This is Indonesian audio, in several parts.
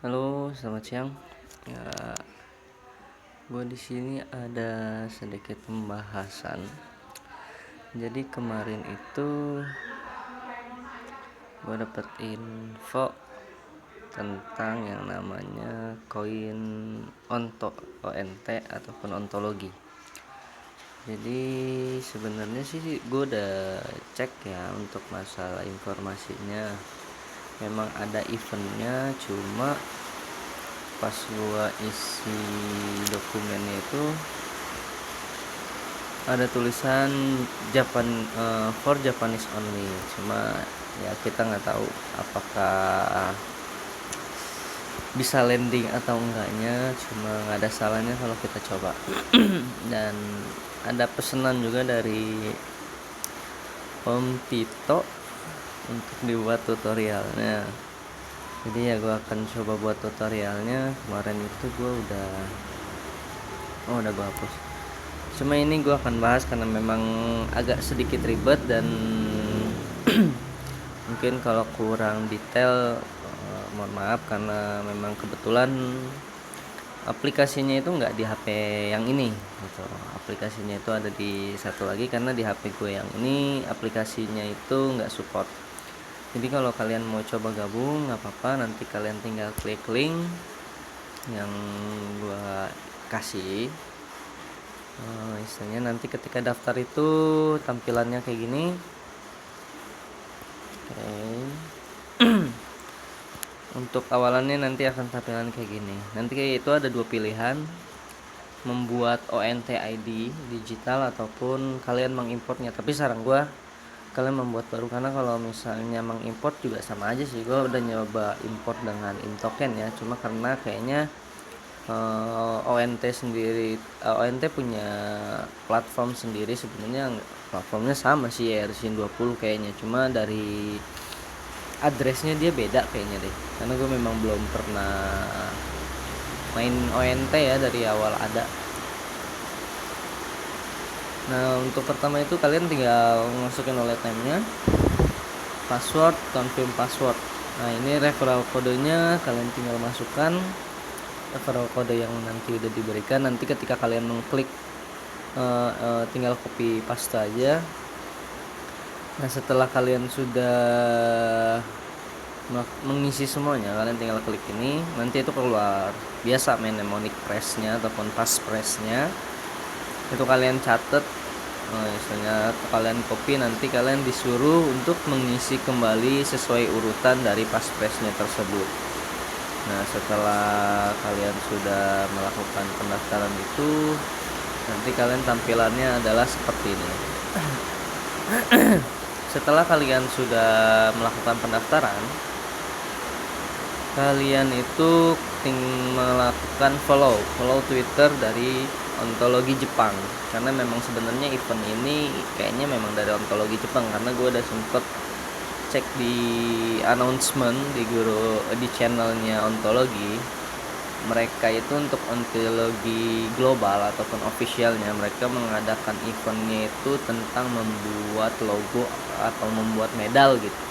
Halo, selamat siang. Ya, gue di sini ada sedikit pembahasan. Jadi kemarin itu gue dapet info tentang yang namanya koin ONT ataupun ontologi. Jadi sebenarnya sih gue udah cek ya untuk masalah informasinya. Memang ada eventnya, cuma pas gua isi dokumennya itu ada tulisan for Japanese only. Cuma ya kita nggak tahu apakah bisa landing atau enggaknya, cuma nggak ada salahnya kalau kita coba. Dan ada pesanan juga dari Om Tito untuk dibuat tutorialnya. Jadi ya gue akan coba buat tutorialnya. Kemarin itu gue udah gue hapus. Cuma ini gue akan bahas karena memang agak sedikit ribet dan mungkin kalau kurang detail mohon maaf, karena memang kebetulan aplikasinya itu nggak di HP yang ini gitu. Aplikasinya itu ada di satu lagi, karena di HP gue yang ini aplikasinya itu nggak support. Jadi kalau kalian mau coba gabung nggak apa-apa, nanti kalian tinggal klik link yang gue kasih. Istilahnya nanti ketika daftar itu tampilannya kayak gini. Untuk awalannya nanti akan tampilan kayak gini. Nanti kayak itu ada dua pilihan, membuat ONT ID digital ataupun kalian mengimportnya. Tapi saran gue kalian membuat baru, karena kalau misalnya mengimport juga sama aja sih. Gue udah nyoba import dengan intoken ya, cuma karena kayaknya ONT punya platform sendiri. Sebenarnya platformnya sama sih, ERC20 kayaknya, cuma dari addressnya dia beda kayaknya deh, karena gue memang belum pernah main ONT ya dari awal ada. Nah, untuk pertama itu kalian tinggal masukin wallet name-nya, password, confirm password. Nah, ini referral kodenya kalian tinggal masukkan, referral kode yang nanti udah diberikan. Nanti ketika kalian mengklik tinggal copy paste aja. Nah, setelah kalian sudah mengisi semuanya, kalian tinggal klik ini, nanti itu keluar biasa mnemonic press-nya ataupun passpress-nya. Itu kalian catat, misalnya kalian copy, nanti kalian disuruh untuk mengisi kembali sesuai urutan dari passpress-nya tersebut. Nah, setelah kalian sudah melakukan pendaftaran itu, nanti kalian tampilannya adalah seperti ini. Setelah kalian sudah melakukan pendaftaran, kalian itu melakukan follow Twitter dari ontologi Jepang, karena memang sebenarnya event ini kayaknya memang dari ontologi Jepang, karena gue udah sempet cek di announcement di channelnya ontologi. Mereka itu untuk ontologi global ataupun officialnya, mereka mengadakan eventnya itu tentang membuat logo atau membuat medal gitu,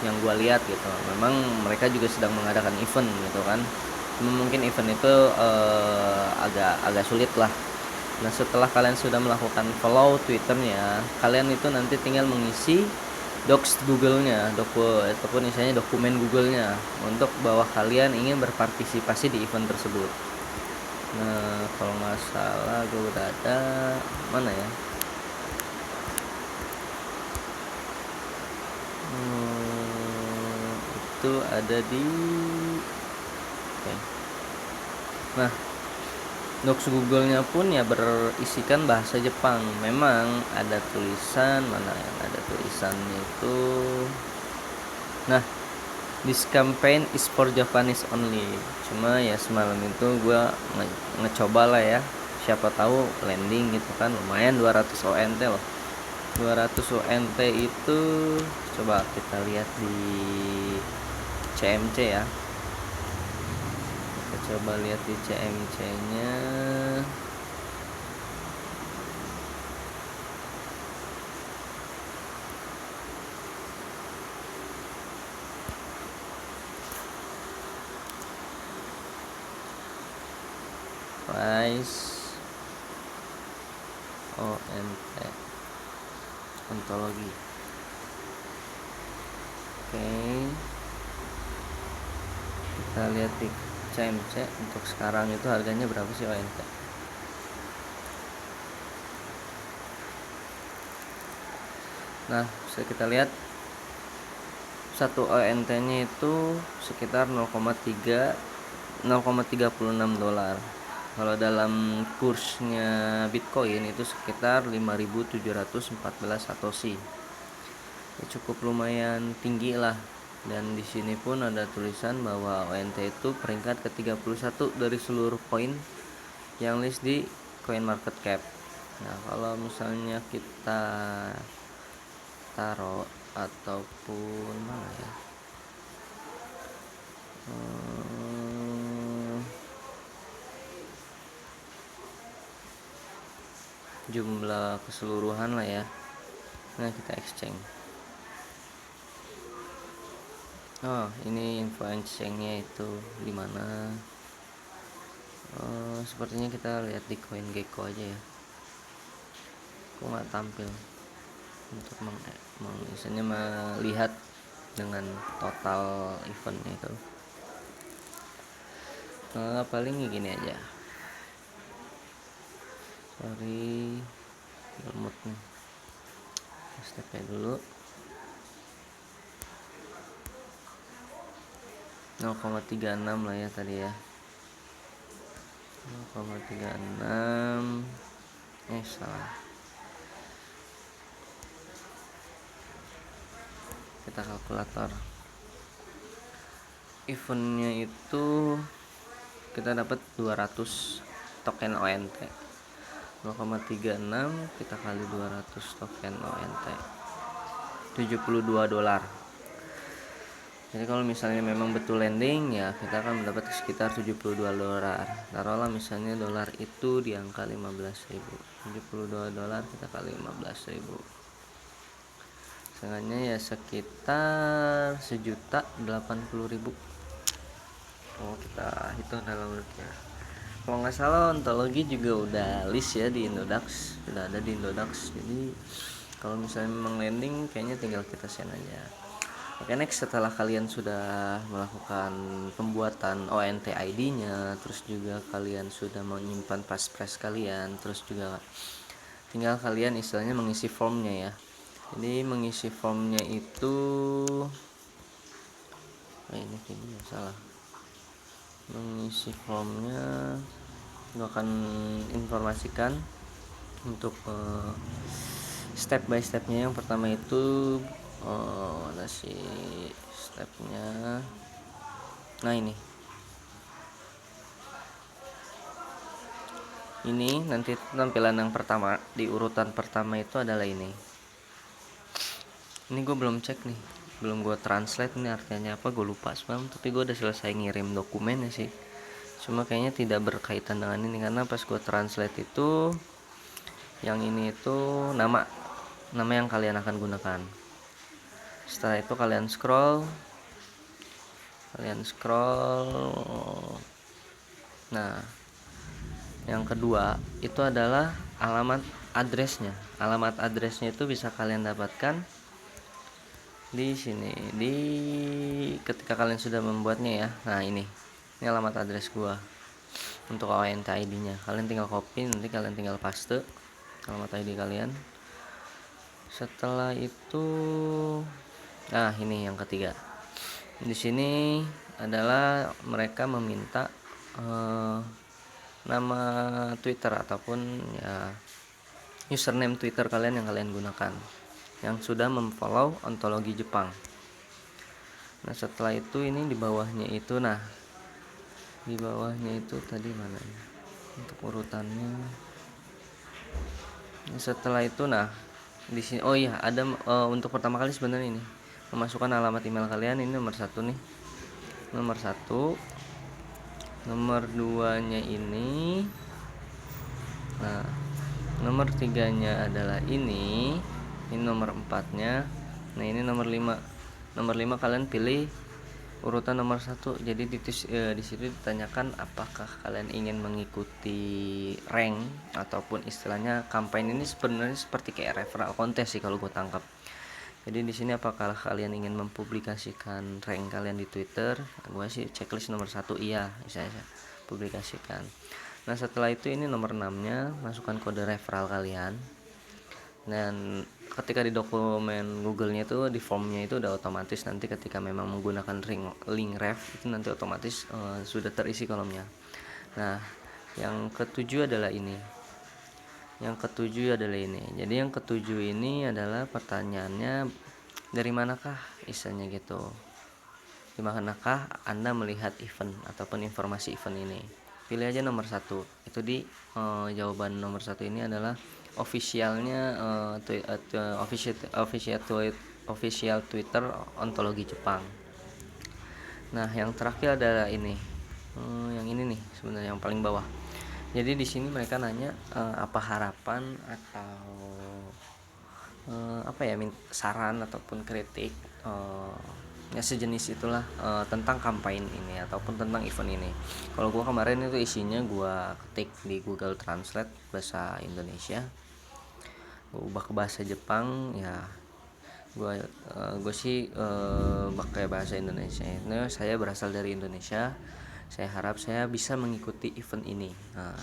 yang gue lihat gitu. Memang mereka juga sedang mengadakan event gitu kan, cuma mungkin event itu agak sulit lah. Nah, setelah kalian sudah melakukan follow Twitternya, kalian itu nanti tinggal mengisi docs Google-nya, ataupun misalnya dokumen Google-nya, untuk bahwa kalian ingin berpartisipasi di event tersebut. Nah, kalau nggak salah gue udah ada mana ya? Itu ada di Nah, docs Google-nya pun ya berisikan bahasa Jepang. Memang ada tulisan, mana yang ada tulisannya itu. Nah, this campaign is for Japanese only. Cuma ya semalam itu gue ngecoba lah ya, siapa tahu landing gitu kan. Lumayan 200 ONT loh. 200 ONT itu coba kita lihat di CMC ya. Kita coba lihat di CMC-nya. Rise ONT ontologi. Oke, kita lihat di CMC untuk sekarang itu harganya berapa sih ONT. Nah, bisa kita lihat satu ONT nya itu sekitar 0,36 dolar. Kalau dalam kursnya Bitcoin itu sekitar 5.714 satoshi. Ya, cukup lumayan tinggi lah. Dan di sini pun ada tulisan bahwa ONT itu peringkat ke-31 dari seluruh koin yang list di CoinMarketCap. Nah, kalau misalnya kita taruh ataupun mana ya, jumlah keseluruhan lah ya. Nah, kita exchange. Oh, ini info exchange-nya itu di mana? Sepertinya kita lihat di CoinGecko aja ya. Kok nggak tampil untuk misalnya melihat dengan total eventnya itu. Paling gini aja. Sorry, lemot nih. Stepnya dulu. 0,36 lah ya tadi ya. 0,36. Salah. Kita kalkulator. Eventnya itu kita dapat 200 token ONT. 0,36 kita kali 200 token ONT, 72 dolar. Jadi kalau misalnya memang betul landing ya kita akan mendapat sekitar 72 dolar. Taruhlah misalnya dolar itu di angka 15.000. 72 dolar kita kali 15.000. Setengahnya ya sekitar 1.080.000. Oh, kita hitung dalam rupiah. Kalau nggak salah ontologi juga udah list ya di Indodax, sudah ada di Indodax. Jadi kalau misalnya memang landing kayaknya tinggal kita send aja. Oke, next, setelah kalian sudah melakukan pembuatan ONT ID-nya, terus juga kalian sudah menyimpan passphrase kalian, terus juga tinggal kalian istilahnya mengisi formnya ya. Jadi mengisi formnya itu ini kayaknya salah. Mengisi formnya gue akan informasikan untuk step by stepnya. Yang pertama itu ada si stepnya. Nah, ini nanti tampilan yang pertama di urutan pertama itu adalah ini gue belum cek nih, belum gue translate ini artinya apa, gue lupa semalam. Tapi gue udah selesai ngirim dokumennya sih, cuma kayaknya tidak berkaitan dengan ini karena pas gue translate itu yang ini itu nama yang kalian akan gunakan. Setelah itu kalian scroll. Nah, yang kedua itu adalah alamat addressnya. Alamat addressnya itu bisa kalian dapatkan di sini, ketika kalian sudah membuatnya ya. Nah, ini alamat address gua untuk ONT ID-nya. Kalian tinggal copy, nanti kalian tinggal paste alamat ID kalian. Setelah itu, nah ini yang ketiga. Di sini adalah mereka meminta nama Twitter ataupun ya username Twitter kalian yang kalian gunakan, yang sudah memfollow ontologi Jepang. Nah, setelah itu ini di bawahnya itu, tadi mana ya untuk urutannya. Setelah itu di sini ada untuk pertama kali sebenarnya ini memasukkan alamat email kalian. Ini nomor 1 nih, nomor 1. Nomor 2 nya ini, nomor 3 nya adalah ini nomor 4 nya. Nah, ini nomor 5 kalian pilih urutan nomor satu. Jadi di situ ditanyakan apakah kalian ingin mengikuti rank ataupun istilahnya campaign. Ini sebenarnya seperti kayak referral kontes sih kalau gue tangkap. Jadi di sini apakah kalian ingin mempublikasikan rank kalian di Twitter? Gue sih checklist nomor satu, iya, bisa publikasikan. Nah setelah itu ini nomor 6-nya, masukkan kode referral kalian. Dan ketika di dokumen Google-nya itu, di formnya itu udah otomatis nanti ketika memang menggunakan link ref itu nanti otomatis sudah terisi kolomnya. Nah yang ketujuh adalah ini. Jadi yang ketujuh ini adalah pertanyaannya, dari manakah istilahnya gitu, di manakah Anda melihat event ataupun informasi event ini. Pilih aja nomor satu. Itu di jawaban nomor satu ini adalah officialnya official Twitter ontologi Jepang. Nah yang terakhir adalah ini, yang ini nih sebenarnya yang paling bawah. Jadi di sini mereka nanya apa harapan atau saran ataupun kritik, ya sejenis itulah, tentang campaign ini ataupun tentang event ini. Kalau gua kemarin itu isinya gua ketik di Google Translate bahasa Indonesia, gua ubah ke bahasa Jepang, ya gue sih pakai bahasa Indonesia. Nah, saya berasal dari Indonesia, saya harap saya bisa mengikuti event ini. Nah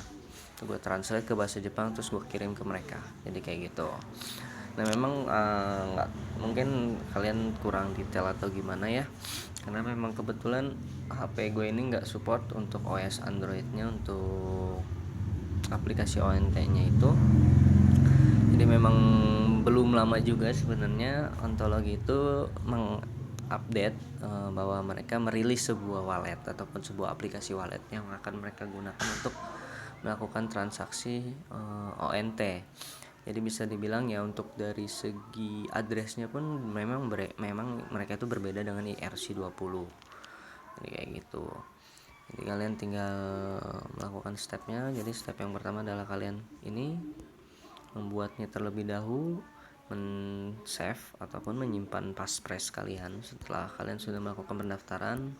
gue translate ke bahasa Jepang terus gue kirim ke mereka, jadi kayak gitu. Nah memang nggak mungkin kalian kurang detail atau gimana ya, karena memang kebetulan HP gue ini nggak support untuk OS Androidnya, untuk aplikasi ONT-nya itu. Jadi memang belum lama juga sebenarnya ontologi itu mengupdate bahwa mereka merilis sebuah wallet ataupun sebuah aplikasi wallet yang akan mereka gunakan untuk melakukan transaksi ONT. Jadi bisa dibilang ya untuk dari segi addressnya pun memang mereka itu berbeda dengan ERC20. Jadi kayak gitu. Jadi kalian tinggal melakukan stepnya. Jadi step yang pertama adalah kalian ini membuatnya terlebih dahulu, men-save ataupun menyimpan passphrase kalian. Setelah kalian sudah melakukan pendaftaran,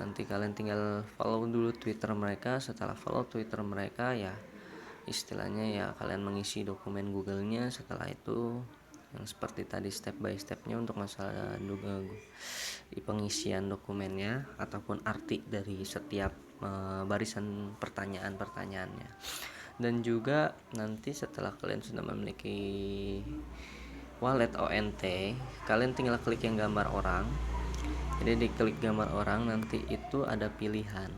nanti kalian tinggal follow dulu Twitter mereka. Setelah follow Twitter mereka, ya istilahnya ya kalian mengisi dokumen Google-nya. Setelah itu yang seperti tadi step by stepnya untuk masalah pengisian dokumennya ataupun arti dari setiap barisan pertanyaannya. Dan juga nanti setelah kalian sudah memiliki wallet ONT, kalian tinggal klik yang gambar orang. Jadi diklik gambar orang, nanti itu ada pilihan,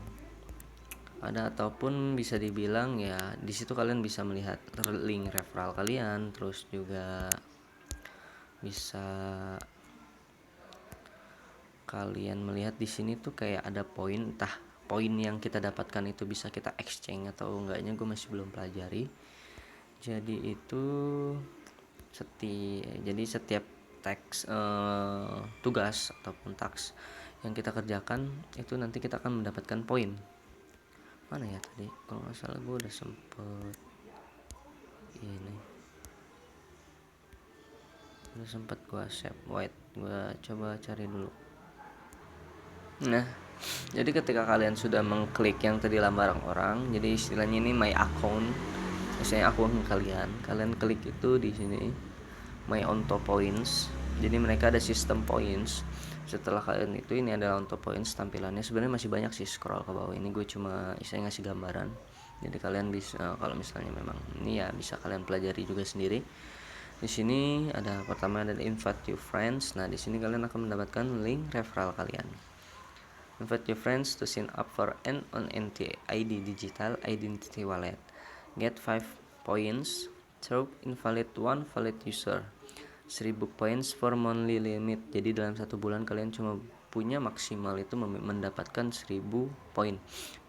ada ataupun bisa dibilang ya di situ kalian bisa melihat link referral kalian, terus juga bisa kalian melihat di sini tuh kayak ada poin, entah poin yang kita dapatkan itu bisa kita exchange atau enggaknya gue masih belum pelajari. Jadi itu setiap teks tugas ataupun task yang kita kerjakan itu nanti kita akan mendapatkan poin. Mana ya tadi, kalau nggak salah gue udah sempet gue save. Wait, gue coba cari dulu. Nah jadi ketika kalian sudah mengklik yang tadi lambaran orang, jadi istilahnya ini my account, misalnya akun kalian klik itu di sini my onto points. Jadi mereka ada sistem points. Setelah kalian itu, ini adalah onto points tampilannya. Sebenarnya masih banyak sih, scroll ke bawah. Ini gue cuma saya ngasih gambaran. Jadi kalian bisa kalau misalnya memang ini ya bisa kalian pelajari juga sendiri. Di sini ada pertama ada invite your friends. Nah di sini kalian akan mendapatkan link referral kalian. Invite your friends to sign up for an ONT ID digital identity wallet. Get 5 points through invalid one valid user. 1000 points for monthly limit. Jadi dalam satu bulan kalian cuma punya maksimal itu mendapatkan 1000 poin.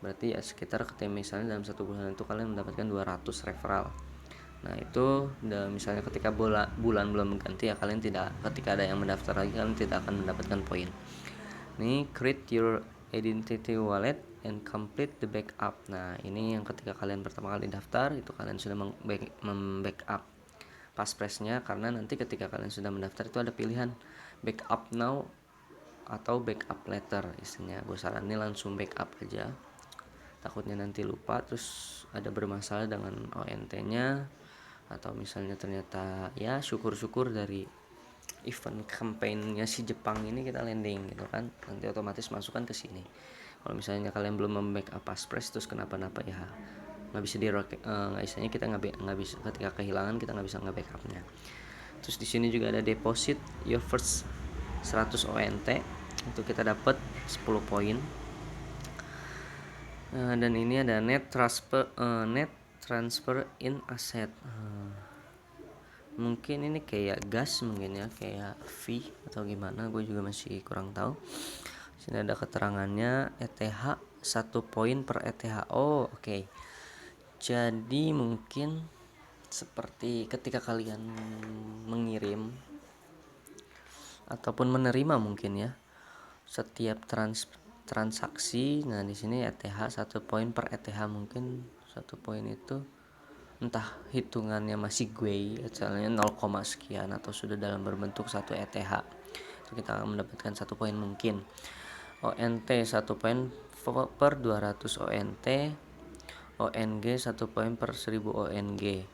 Berarti ya sekitar misalnya dalam satu bulan itu kalian mendapatkan 200 referral. Nah itu misalnya ketika bulan belum mengganti ya kalian tidak, ketika ada yang mendaftar lagi kalian tidak akan mendapatkan poin. Ini create your identity wallet and complete the backup. Nah ini yang ketika kalian pertama kali daftar itu kalian sudah membackup passphrase-nya, karena nanti ketika kalian sudah mendaftar itu ada pilihan backup now atau backup letter istilahnya. Gue saranin langsung backup aja, takutnya nanti lupa terus ada bermasalah dengan ONT-nya, atau misalnya ternyata ya syukur-syukur dari event campaign-nya si Jepang ini kita landing gitu kan, nanti otomatis masukkan ke sini. Kalau misalnya kalian belum membackup passphrase terus kenapa-napa ya nggak bisa nggak istilahnya kita nggak bisa, ketika kehilangan kita nggak bisa nge-backupnya. Terus di sini juga ada deposit your first 100 ONT, itu kita dapat 10 poin. Dan ini ada net transfer in asset. Mungkin ini kayak gas mungkin ya, kayak fee atau gimana, gue juga masih kurang tahu. Sini ada keterangannya, ETH 1 poin per ETH. Oke. Jadi mungkin seperti ketika kalian mengirim ataupun menerima mungkin ya, setiap transaksi. Nah di sini ETH 1 poin per ETH, mungkin 1 poin itu entah hitungannya masih gue misalnya 0, sekian atau sudah dalam berbentuk 1 ETH, itu kita akan mendapatkan 1 poin mungkin. ONT 1 poin per 200 ONT, ONG 1 poin per 1000 ONG.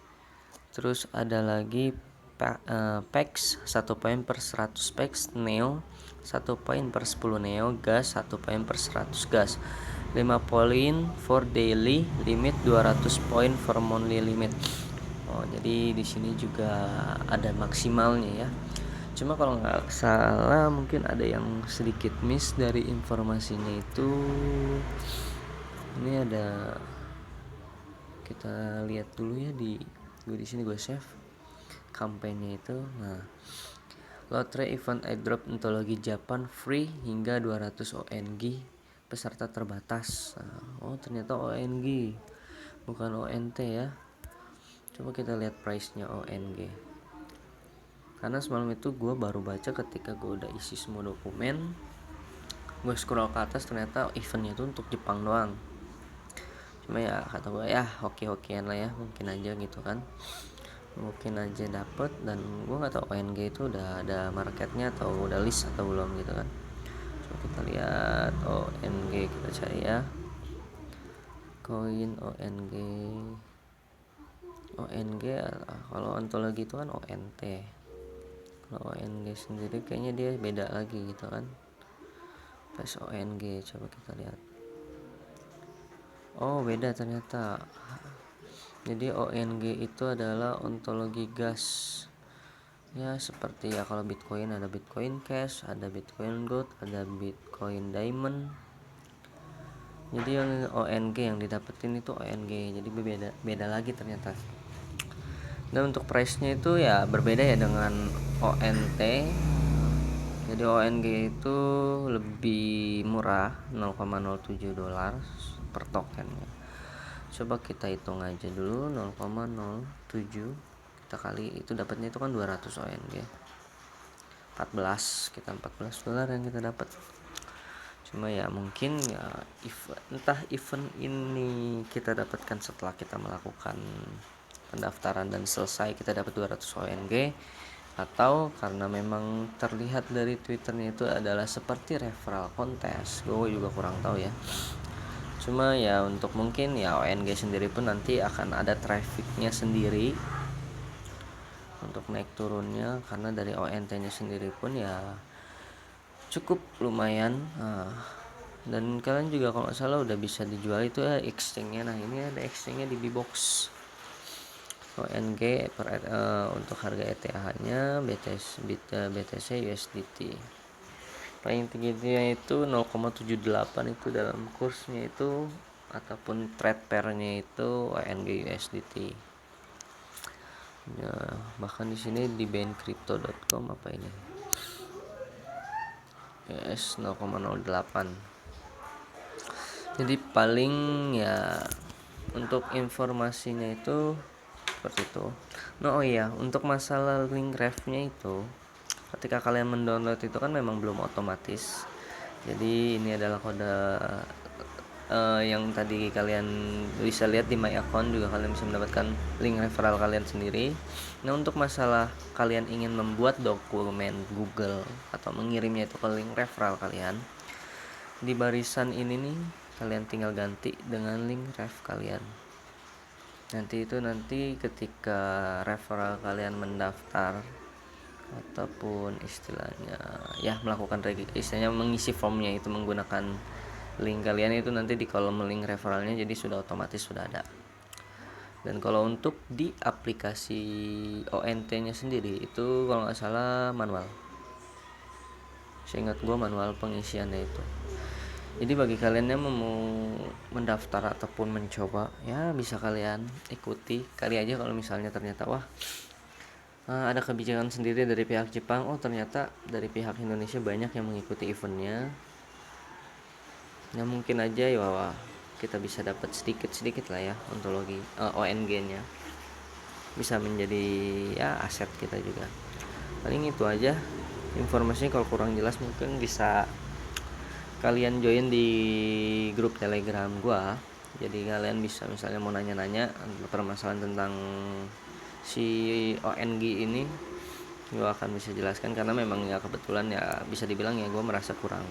Terus ada lagi PEX 1 poin per 100 PEX, NEO 1 poin per 10 NEO, gas 1 poin per 100 gas, 5 poin for daily limit, 200 poin for monthly limit. Jadi di sini juga ada maksimalnya ya. Cuma kalau nggak salah mungkin ada yang sedikit miss dari informasinya itu. Ini ada, kita lihat dulu ya di sini gue save kampanye itu. Nah, Lotre event airdrop ontologi Japan free hingga 200 ONG, peserta terbatas. Ternyata ONG bukan ONT ya. Coba kita lihat price-nya ONG. Karena semalam itu gue baru baca ketika gue udah isi semua dokumen, gue scroll ke atas ternyata eventnya itu untuk Jepang doang. Cuma ya kata gue ya oke-okean lah ya, mungkin aja gitu kan, mungkin aja dapet. Dan gue nggak tahu ONG itu udah ada marketnya atau udah list atau belum gitu kan. Coba kita lihat ONG, kita cari ya koin ONG. Kalau ontologi itu kan ONT, kalau ONG sendiri kayaknya dia beda lagi gitu kan. Pas ONG coba kita lihat, beda ternyata. Jadi ONG itu adalah ontologi gas ya, seperti ya kalau Bitcoin ada Bitcoin Cash, ada Bitcoin Gold, ada Bitcoin Diamond. Jadi yang ONG yang didapetin itu ONG, jadi beda lagi ternyata. Dan untuk price-nya itu ya berbeda ya dengan ONT. Jadi ONG itu lebih murah, 0,07 dolar per tokennya. Coba kita hitung aja dulu, 0,07 kita kali itu dapatnya itu kan 200 ONG. 14 dolar yang kita dapat. Cuma ya mungkin ya entah event ini kita dapatkan setelah kita melakukan pendaftaran dan selesai kita dapat 200 ONG, atau karena memang terlihat dari Twitternya itu adalah seperti referral contest. Gue juga kurang tahu ya. Cuma ya untuk mungkin ya ONG sendiri pun nanti akan ada trafficnya sendiri untuk naik turunnya, karena dari ONT-nya sendiri pun ya cukup lumayan. Dan kalian juga kalau nggak salah udah bisa dijual itu ya exchange-nya. Nah ini ada exchange-nya di Bbox. ONG untuk harga ETH-nya BTC USDT. Paling tingginya itu 0,78 itu dalam kursnya itu, ataupun trade pair-nya itu ONG USDT. Ya, bahkan di sini di bancrypto.com apa ini? US 0,08. Jadi paling ya untuk informasinya itu seperti itu. Untuk masalah link ref-nya itu ketika kalian mendownload itu kan memang belum otomatis. Jadi ini adalah kode yang tadi kalian bisa lihat di my account juga kalian bisa mendapatkan link referral kalian sendiri. Nah, untuk masalah kalian ingin membuat dokumen Google atau mengirimnya itu ke link referral kalian, di barisan ini nih kalian tinggal ganti dengan link ref kalian. Nanti ketika referral kalian mendaftar ataupun istilahnya ya melakukan istilahnya mengisi formnya itu menggunakan link kalian itu, nanti di kolom link referralnya jadi sudah otomatis sudah ada. Dan kalau untuk di aplikasi ONT-nya sendiri itu kalau nggak salah manual, seingat gue manual pengisiannya itu. Jadi bagi kalian yang mau mendaftar ataupun mencoba, ya bisa kalian ikuti kali aja kalau misalnya ternyata wah ada kebijakan sendiri dari pihak Jepang, oh ternyata dari pihak Indonesia banyak yang mengikuti eventnya. Ya mungkin aja ya wah, kita bisa dapat sedikit lah ya ontologi ONG-nya bisa menjadi ya aset kita juga. Paling itu aja informasinya, kalau kurang jelas mungkin bisa kalian join di grup Telegram gua. Jadi kalian bisa misalnya mau nanya-nanya permasalahan tentang si ONG ini, gue akan bisa jelaskan karena memang ya kebetulan ya bisa dibilang ya gue merasa kurang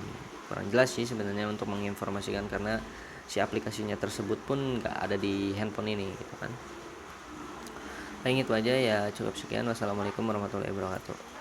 jelas sih sebenarnya untuk menginformasikan karena si aplikasinya tersebut pun nggak ada di handphone ini gitu kan. Paling itu aja ya, cukup sekian. Wassalamualaikum warahmatullahi wabarakatuh.